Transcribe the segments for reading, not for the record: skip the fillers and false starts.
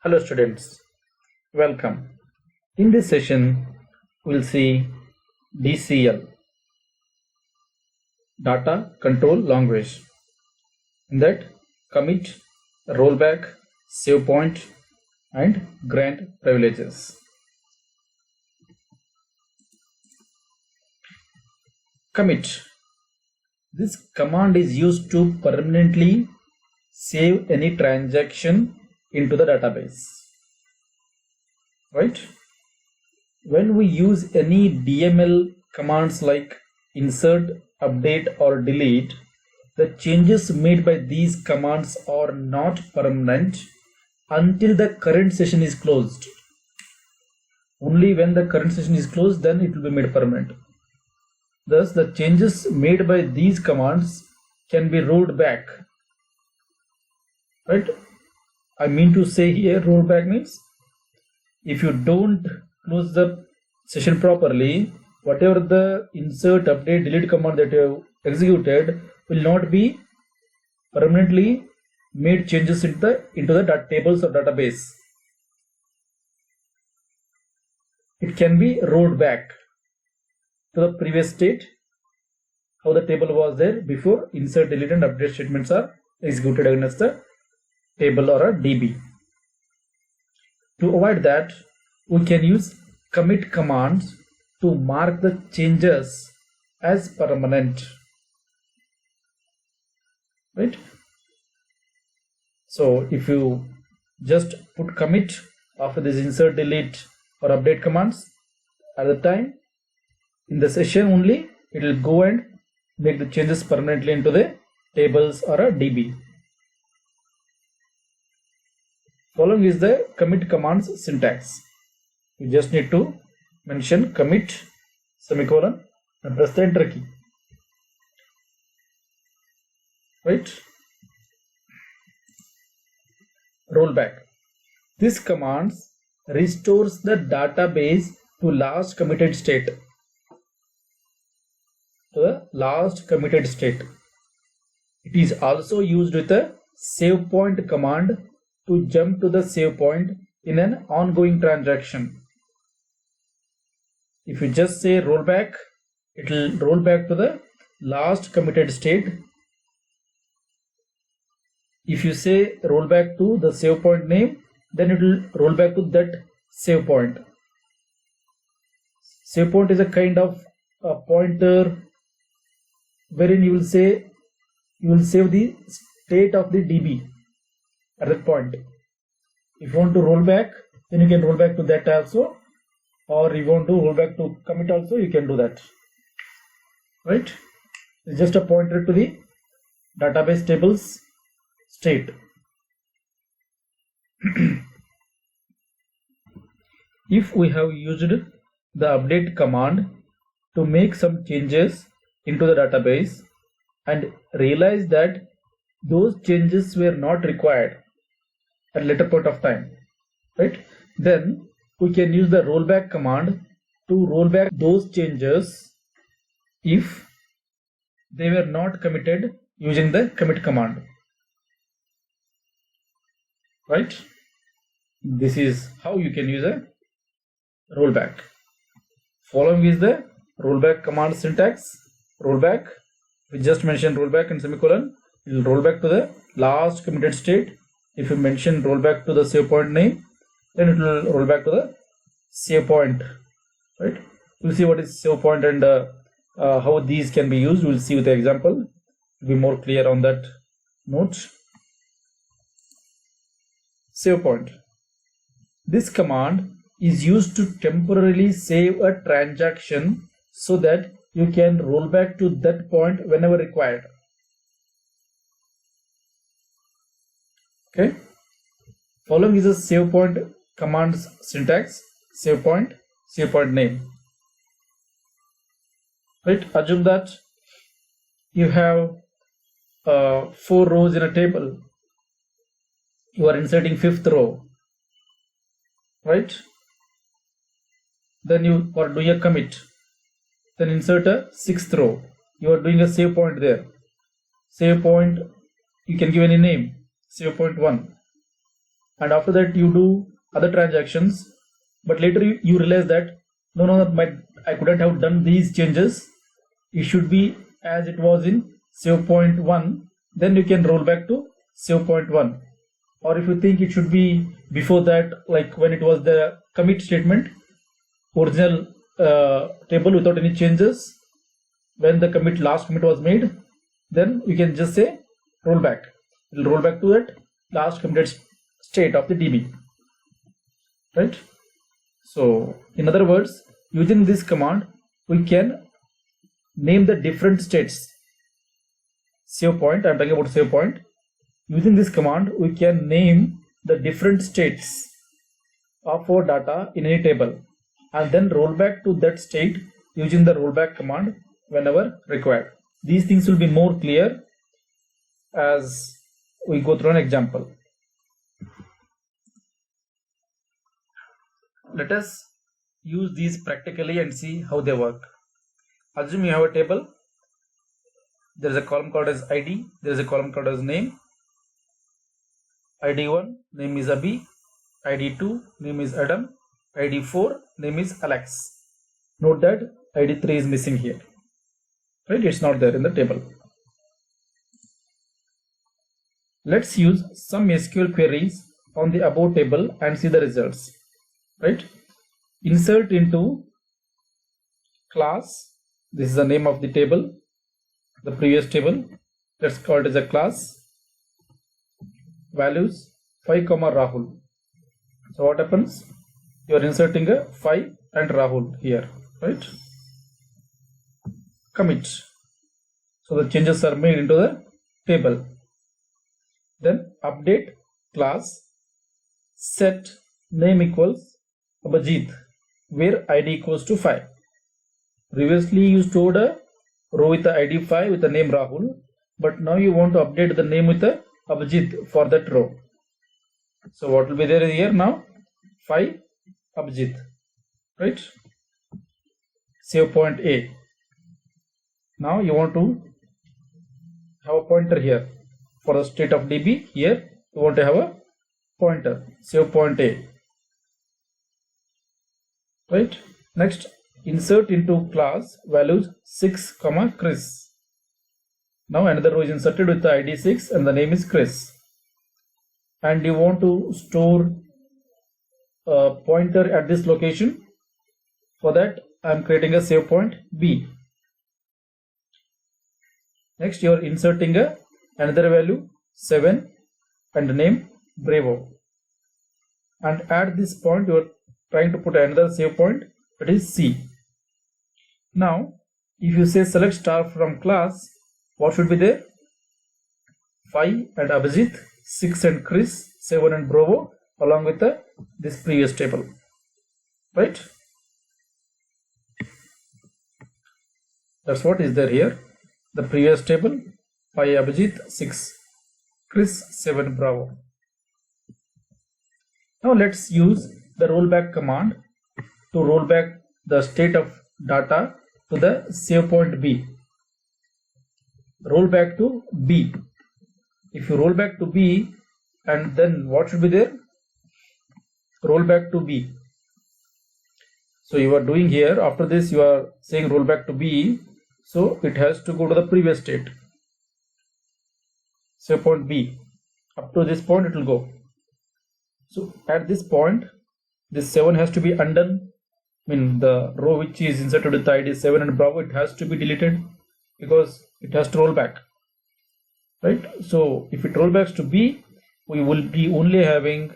Hello students, welcome. In this session, we'll see DCL, Data Control Language. In that, commit, rollback, save point, and grant privileges. Commit. This command is used to permanently save any transaction into the database. Right? When we use any DML commands like insert, update, or delete, the changes made by these commands are not permanent until the current session is closed. Only when the current session is closed, then it will be made permanent. Thus, the changes made by these commands can be rolled back. Right? I mean to say here, rollback means if you don't close the session properly, whatever the insert, update, delete command that you have executed will not be permanently made changes into the tables or database. It can be rolled back to the previous state, how the table was there before insert, delete, and update statements are executed against the table or a DB. To avoid that, we can use commit commands to mark the changes as permanent. Right? So if you just put commit after this insert, delete, or update commands, at the time in the session only it will go and make the changes permanently into the tables or a DB. Following is the commit commands syntax. You just need to mention commit semicolon and press the enter key. Right? Rollback. This command restores the database to last committed state. It is also used with a save point command to jump to the save point in an ongoing transaction. If you just say rollback, it will roll back to the last committed state. If you say rollback to the save point name, then it will roll back to that save point. Save point is a kind of a pointer wherein you will save the state of the DB at that point. If you want to roll back, then you can roll back to that also, or you want to roll back to commit also, you can do that. Right? It's just a pointer to the database tables state. If we have used the update command to make some changes into the database and realize that those changes were not required at a later point of time, right? Then we can use the rollback command to roll back those changes if they were not committed using the commit command. Right? This is how you can use a rollback. Following is the rollback command syntax. Rollback, we just mentioned rollback and semicolon. It will roll back to the last committed state. If you mention rollback to the save point name, then it will roll back to the save point. Right? We'll see what is save point and how these can be used. We'll see with the example to be more clear on that note. Save point. This command is used to temporarily save a transaction so that you can roll back to that point whenever required. Okay. Following is a save point commands syntax. Save point name. Right. Assume that you have 4 rows in a table. You are inserting 5th row. Right. Then you are doing a commit. Then insert a 6th row. You are doing a save point there. Save point, you can give any name. Save point 1. and after that you do other transactions, but later you realize that I couldn't have done these changes. It should be as it was in save point 1. Then you can roll back to save point 1. Or if you think it should be before that, like when it was the commit statement, original table without any changes, when the last commit was made, then you can just say roll back. It will roll back to that last committed state of the DB, right? So in other words, using this command, we can name the different states. Save point, I'm talking about save point. Using this command, we can name the different states of our data in any table and then roll back to that state using the rollback command whenever required. These things will be more clear as we go through an example. Let us use these practically and see how they work. Assume you have a table. There is a column called as ID. There is a column called as name. ID1, name is Abhi. ID2, name is Adam. ID4, name is Alex. Note that ID3 is missing here. Right? It's not there in the table. Let's use some SQL queries on the above table and see the results. Right? Insert into class. This is the name of the table, the previous table. Let's call it as a class. Values 5, Rahul. So what happens? You are inserting a 5 and Rahul here, right? Commit. So the changes are made into the table. Then update class, set name equals Abhijit, where ID equals to 5. Previously you stored a row with the ID 5 with the name Rahul, but now you want to update the name with the Abhijit for that row. So what will be there here now? 5 Abhijit, right? Save point A. Now you want to have a pointer here for the state of DB. Here you want to have a pointer. Save point A, right? Next, insert into class values 6, Chris. Now another row is inserted with the ID 6 and the name is Chris. And you want to store a pointer at this location. For that, I am creating a save point B. Next, you are inserting another value 7 and the name Bravo. And at this point, you are trying to put another save point, that is C. Now, if you say select star from class, what should be there? 5 and Abhijit, 6 and Chris, 7 and Bravo, along with this previous table, right? That's what is there here. The previous table, 5 Abhijit, 6 Chris, 7 Bravo. Now let's use the rollback command to roll back the state of data to the save point B. Roll back to B. If you roll back to B, and then what should be there? Roll back to B. So you are doing here, after this you are saying roll back to B, so it has to go to the previous state. Save point B. Up to this point it will go. So at this point, this 7 has to be undone. I mean, the row which is inserted with the ID 7 and Bravo, it has to be deleted because it has to roll back, right? So if it roll backs to B, we will be only having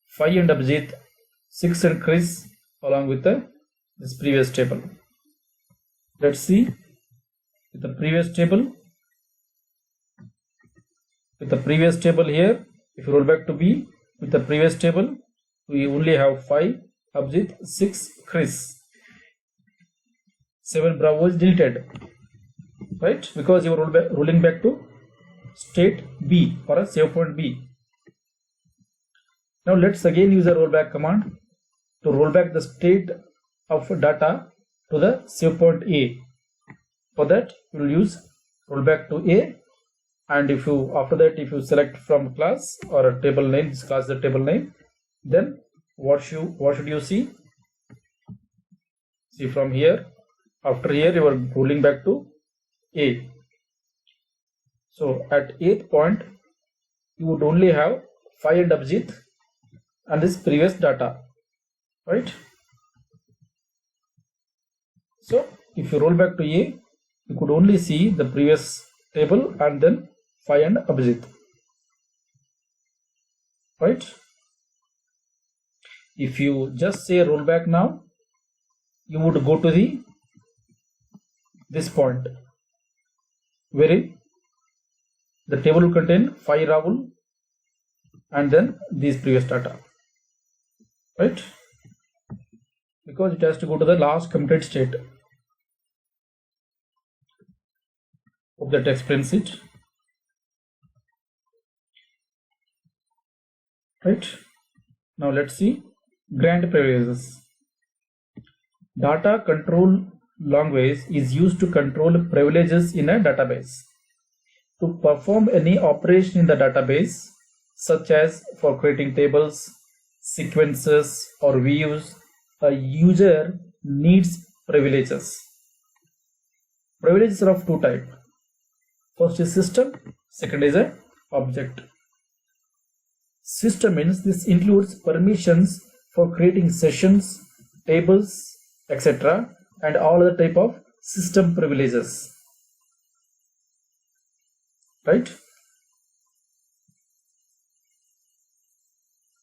5 and Abhijit, 6 and Chris along with this previous table. Let's see with the previous table. With the previous table here, if you roll back to B, with the previous table, we only have 5 Abhijit, 6 Chris, 7 Bravo is deleted, right? Because you are rolling back to state B or a save point B. Now let's again use a rollback command to roll back the state of data to the save point A. For that, we will use rollback to A and if you after that if you select from class or a table name, this class is the table name, then what should you see from here. After here you are rolling back to A. So at 8th point you would only have Phi and Abhijit and this previous data, right? So if you roll back to A, you could only see the previous table and then Phi and Abhijit, right? If you just say roll back now, you would go to this point wherein the table will contain Phi Rahul and then these previous data, right? Because it has to go to the last committed state. Hope that explains it. Right? Now let's see grant privileges. Data control language is used to control privileges in a database. To perform any operation in the database, such as for creating tables, sequences, or views, a user needs privileges. Privileges are of two types. First is system, second is a object. System means this includes permissions for creating sessions, tables, etc. and all other type of system privileges. Right?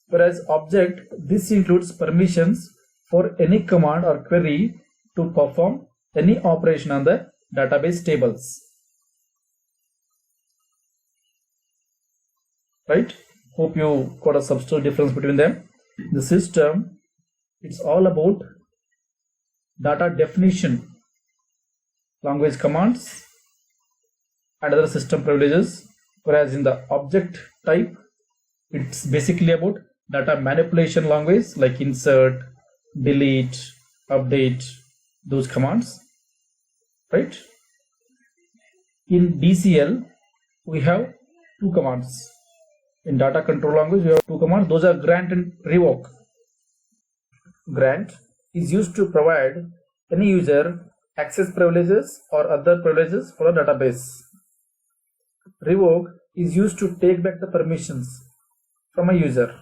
Whereas object, this includes permissions for any command or query to perform any operation on the database tables. Right? Hope you got a substantial difference between them. The system, it's all about data definition, language commands and other system privileges, whereas in the object type, it's basically about data manipulation language like insert, delete, update, those commands, right? In DCL, we have two commands. In data control language, we have two commands. Those are grant and revoke. Grant is used to provide any user access privileges or other privileges for a database. Revoke is used to take back the permissions from a user,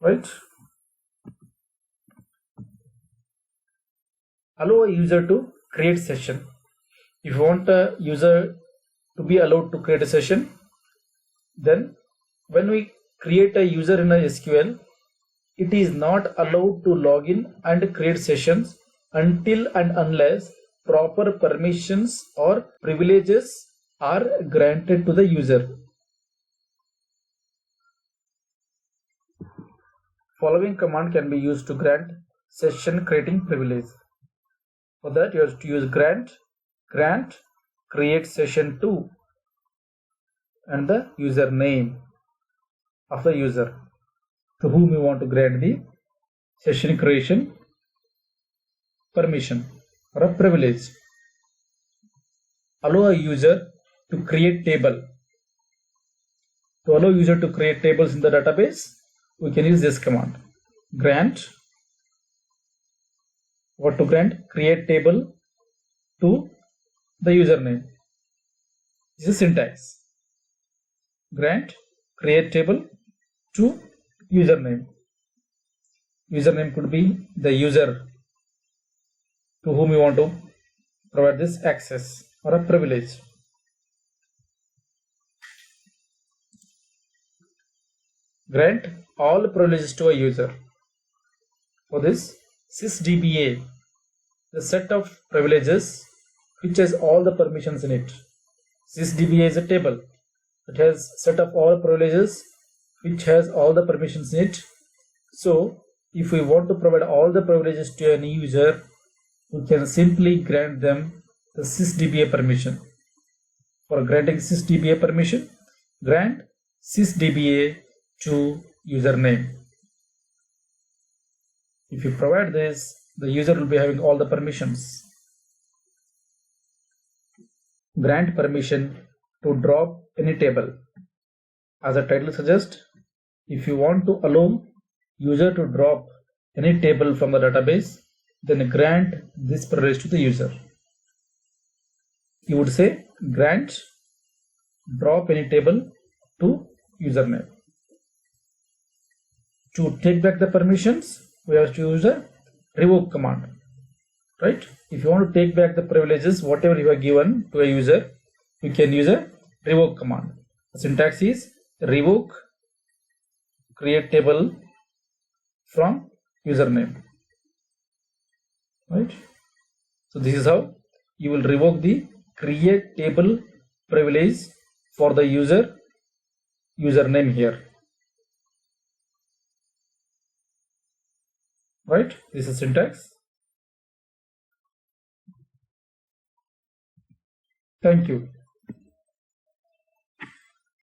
right? Allow a user to create session. If you want a user to be allowed to create a session, then when we create a user in a SQL, it is not allowed to log in and create sessions until and unless proper permissions or privileges are granted to the user. Following command can be used to grant session creating privilege. For that you have to use grant create session 2 and the user name of the user to whom you want to grant the session creation permission or a privilege. Allow a user to create table. To allow user to create tables in the database, we can use this command. Grant, what to grant? Create table to the username. This is syntax. Grant, create table to username. Username could be the user to whom you want to provide this access or a privilege. Grant all privileges to a user. For this, sysdba, the set of privileges which has all the permissions in it. Sysdba is a table. It has set of all privileges which has all the permissions in it. So if we want to provide all the privileges to any user, we can simply grant them the sysdba permission. For granting sysdba permission, grant sysdba to username. If you provide this, the user will be having all the permissions. Grant permission to drop any table. As the title suggests, if you want to allow user to drop any table from the database, then grant this privilege to the user. You would say grant drop any table to username. To take back the permissions, we have to use a revoke command, right? If you want to take back the privileges, whatever you have given to a user, you can use a revoke command. The syntax is revoke create table from username, right? So this is how you will revoke the create table privilege for the username here, right? This is syntax. Thank you.